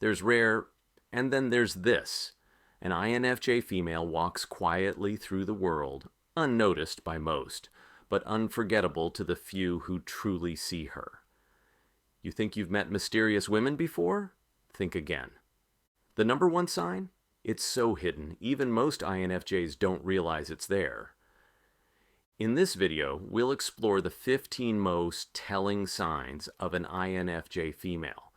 There's rare, and then there's this. An INFJ female walks quietly through the world, unnoticed by most, but unforgettable to the few who truly see her. You think you've met mysterious women before? Think again. The number one sign? It's so hidden, even most INFJs don't realize it's there. In this video, we'll explore the 15 most telling signs of an INFJ female.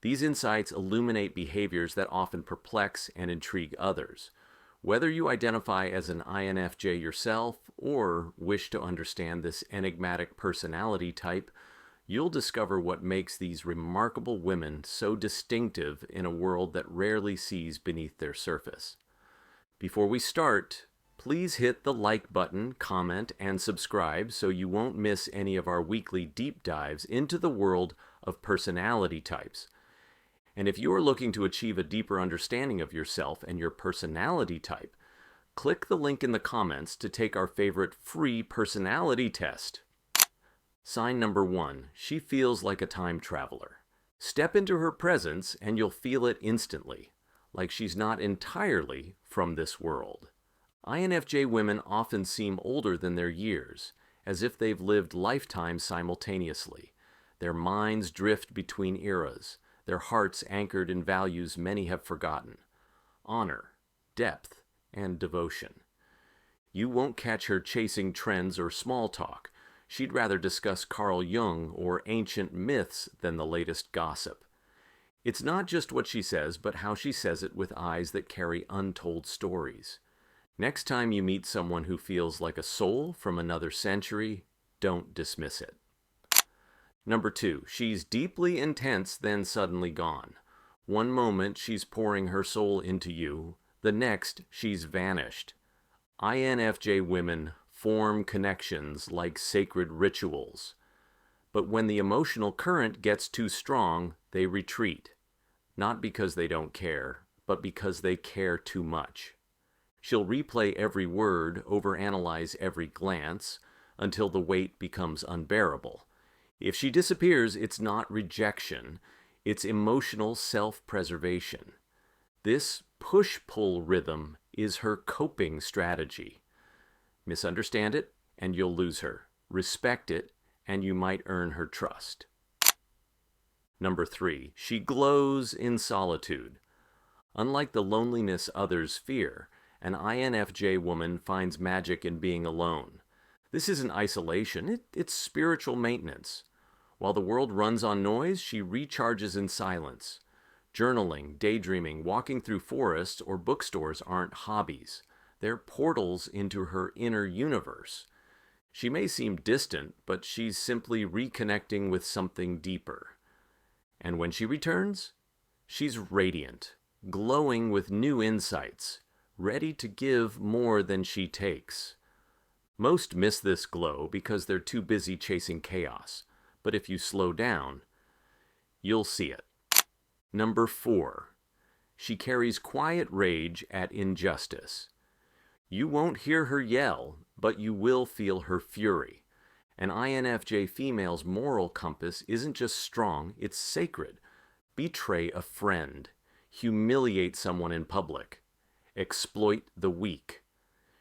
These insights illuminate behaviors that often perplex and intrigue others. Whether you identify as an INFJ yourself or wish to understand this enigmatic personality type, you'll discover what makes these remarkable women so distinctive in a world that rarely sees beneath their surface. Before we start, please hit the like button, comment, and subscribe so you won't miss any of our weekly deep dives into the world of personality types. And if you are looking to achieve a deeper understanding of yourself and your personality type, click the link in the comments to take our favorite free personality test. Sign number 1, she feels like a time traveler. Step into her presence and you'll feel it instantly, like she's not entirely from this world. INFJ women often seem older than their years, as if they've lived lifetimes simultaneously. Their minds drift between eras, their hearts anchored in values many have forgotten: honor, depth, and devotion. You won't catch her chasing trends or small talk. She'd rather discuss Carl Jung or ancient myths than the latest gossip. It's not just what she says, but how she says it with eyes that carry untold stories. Next time you meet someone who feels like a soul from another century, don't dismiss it. Number 2, she's deeply intense, then suddenly gone. One moment she's pouring her soul into you, the next she's vanished. INFJ women form connections like sacred rituals. But when the emotional current gets too strong, they retreat. Not because they don't care, but because they care too much. She'll replay every word, overanalyze every glance, until the weight becomes unbearable. If she disappears, it's not rejection, it's emotional self-preservation. This push-pull rhythm is her coping strategy. Misunderstand it, and you'll lose her. Respect it, and you might earn her trust. Number 3, she glows in solitude. Unlike the loneliness others fear, an INFJ woman finds magic in being alone. This isn't isolation, it's spiritual maintenance. While the world runs on noise, she recharges in silence. Journaling, daydreaming, walking through forests, or bookstores aren't hobbies. They're portals into her inner universe. She may seem distant, but she's simply reconnecting with something deeper. And when she returns, she's radiant, glowing with new insights, ready to give more than she takes. Most miss this glow because they're too busy chasing chaos. But if you slow down, you'll see it. Number 4, she carries quiet rage at injustice. You won't hear her yell, but you will feel her fury. An INFJ female's moral compass isn't just strong, it's sacred. Betray a friend. Humiliate someone in public. Exploit the weak.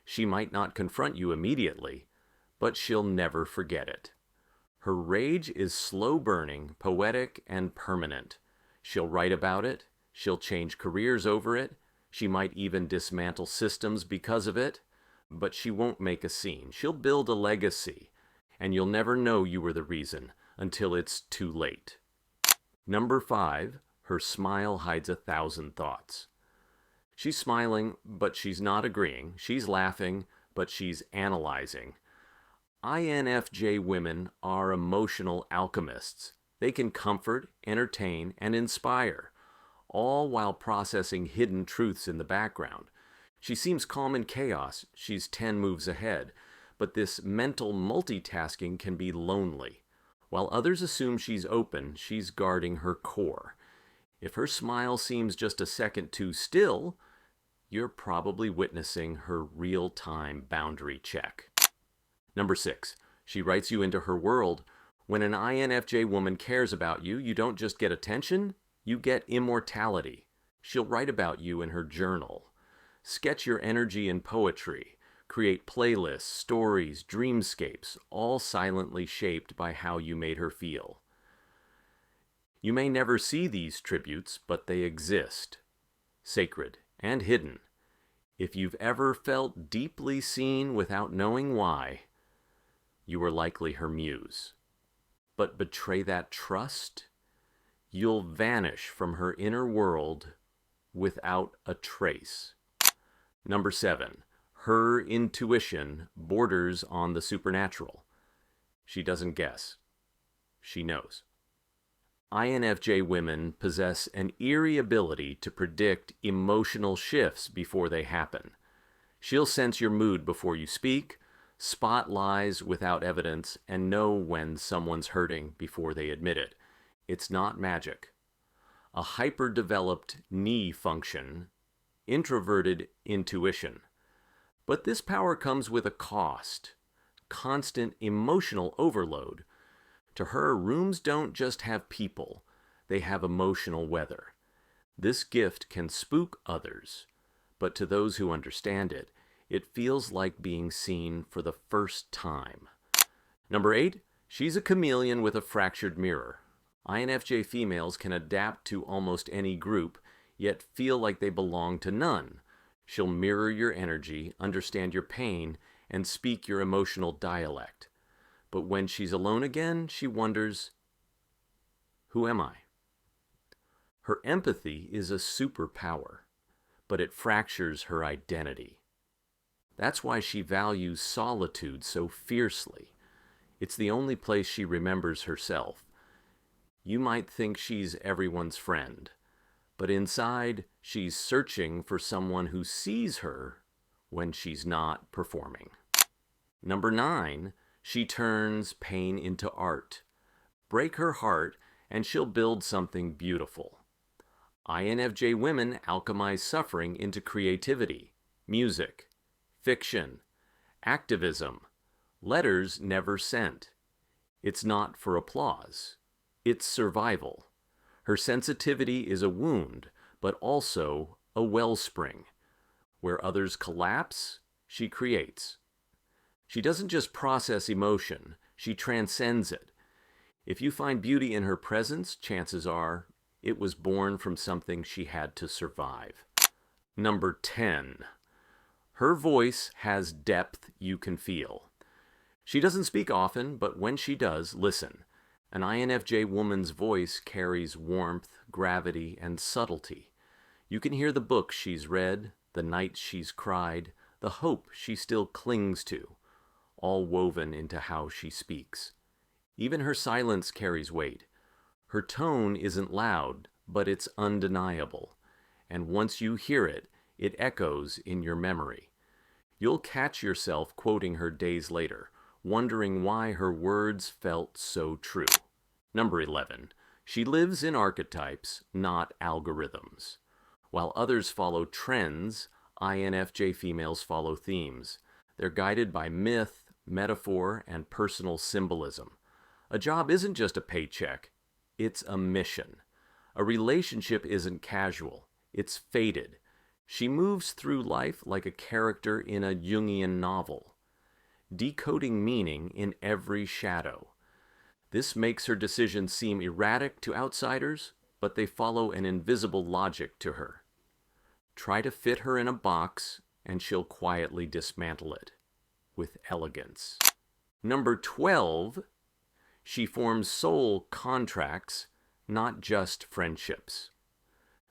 She might not confront you immediately, but she'll never forget it. Her rage is slow-burning, poetic, and permanent. She'll write about it, she'll change careers over it, she might even dismantle systems because of it, but she won't make a scene. She'll build a legacy, and you'll never know you were the reason until it's too late. Number 5, her smile hides 1,000 thoughts. She's smiling, but she's not agreeing. She's laughing, but she's analyzing. INFJ women are emotional alchemists. They can comfort, entertain, and inspire, all while processing hidden truths in the background. She seems calm in chaos. She's 10 moves ahead. But this mental multitasking can be lonely. While others assume she's open, she's guarding her core. If her smile seems just a second too still, you're probably witnessing her real-time boundary check. Number 6, she writes you into her world. When an INFJ woman cares about you, you don't just get attention, You get immortality. She'll write about you in her journal. Sketch your energy in poetry. Create playlists, stories, dreamscapes, all silently shaped by how you made her feel. You may never see these tributes, but they exist, sacred and hidden. If you've ever felt deeply seen without knowing why, you were likely her muse. But betray that trust, you'll vanish from her inner world without a trace. Number 7. Her intuition borders on the supernatural. She doesn't guess. She knows. INFJ women possess an eerie ability to predict emotional shifts before they happen. She'll sense your mood before you speak, spot lies without evidence, and know when someone's hurting before they admit it. It's not magic. A hyper-developed knee function, introverted intuition. But this power comes with a cost. Constant emotional overload. To her, rooms don't just have people, they have emotional weather. This gift can spook others, but to those who understand it, it feels like being seen for the first time. Number 8, she's a chameleon with a fractured mirror. INFJ females can adapt to almost any group, yet feel like they belong to none. She'll mirror your energy, understand your pain, and speak your emotional dialect. But when she's alone again, she wonders, who am I? Her empathy is a superpower, but it fractures her identity. That's why she values solitude so fiercely. It's the only place she remembers herself. You might think she's everyone's friend, but inside, she's searching for someone who sees her when she's not performing. Number 9, she turns pain into art. Break her heart, and she'll build something beautiful. INFJ women alchemize suffering into creativity, music, fiction, activism, letters never sent. It's not for applause. It's survival. Her sensitivity is a wound, but also a wellspring. Where others collapse, she creates. She doesn't just process emotion, she transcends it. If you find beauty in her presence, chances are it was born from something she had to survive. Number 10. Her voice has depth you can feel. She doesn't speak often, but when she does, listen. An INFJ woman's voice carries warmth, gravity, and subtlety. You can hear the books she's read, the nights she's cried, the hope she still clings to, all woven into how she speaks. Even her silence carries weight. Her tone isn't loud, but it's undeniable. And once you hear it, it echoes in your memory. You'll catch yourself quoting her days later, wondering why her words felt so true. Number 11. She lives in archetypes, not algorithms. While others follow trends, INFJ females follow themes. They're guided by myth, metaphor, and personal symbolism. A job isn't just a paycheck, it's a mission. A relationship isn't casual, it's fated. She moves through life like a character in a Jungian novel, decoding meaning in every shadow. This makes her decisions seem erratic to outsiders, but they follow an invisible logic to her. Try to fit her in a box, and she'll quietly dismantle it with elegance. Number 12, she forms soul contracts, not just friendships.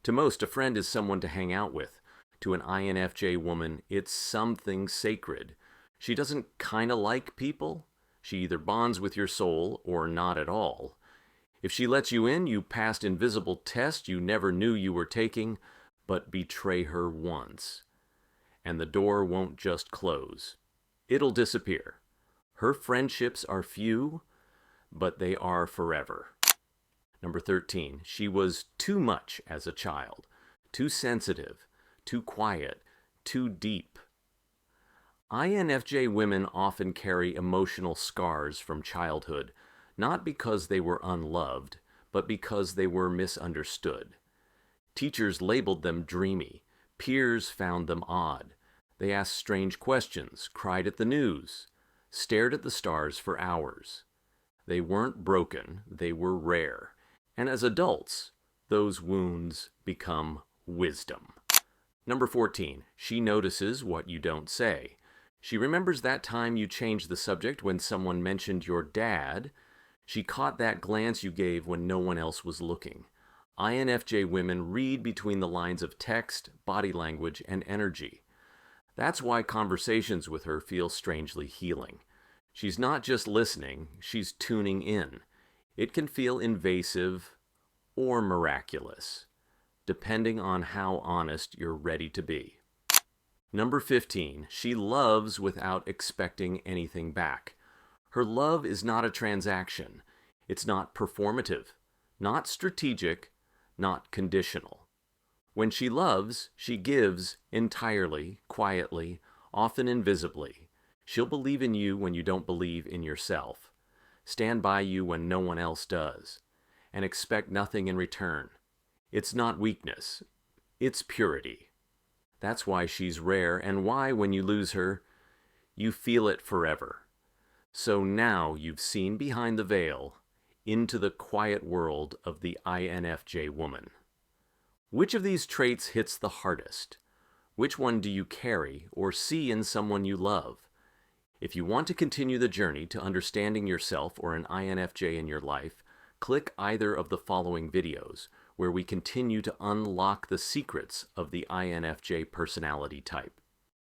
To most, a friend is someone to hang out with. To an INFJ woman, it's something sacred. She doesn't kinda like people. She either bonds with your soul or not at all. If she lets you in, you passed invisible test you never knew you were taking, but betray her once. And the door won't just close. It'll disappear. Her friendships are few, but they are forever. Number 13, she was too much as a child. Too sensitive, too quiet, too deep. INFJ women often carry emotional scars from childhood, not because they were unloved, but because they were misunderstood. Teachers labeled them dreamy. Peers found them odd. They asked strange questions, cried at the news, stared at the stars for hours. They weren't broken, they were rare. And as adults, those wounds become wisdom. Number 14, she notices what you don't say. She remembers that time you changed the subject when someone mentioned your dad. She caught that glance you gave when no one else was looking. INFJ women read between the lines of text, body language, and energy. That's why conversations with her feel strangely healing. She's not just listening, she's tuning in. It can feel invasive or miraculous, depending on how honest you're ready to be. Number 15, she loves without expecting anything back. Her love is not a transaction. It's not performative, not strategic, not conditional. When she loves, she gives entirely, quietly, often invisibly. She'll believe in you when you don't believe in yourself, stand by you when no one else does, and expect nothing in return. It's not weakness, it's purity. That's why she's rare, and why, when you lose her, you feel it forever. So now you've seen behind the veil into the quiet world of the INFJ woman. Which of these traits hits the hardest? Which one do you carry or see in someone you love? If you want to continue the journey to understanding yourself or an INFJ in your life, click either of the following videos, where we continue to unlock the secrets of the INFJ personality type.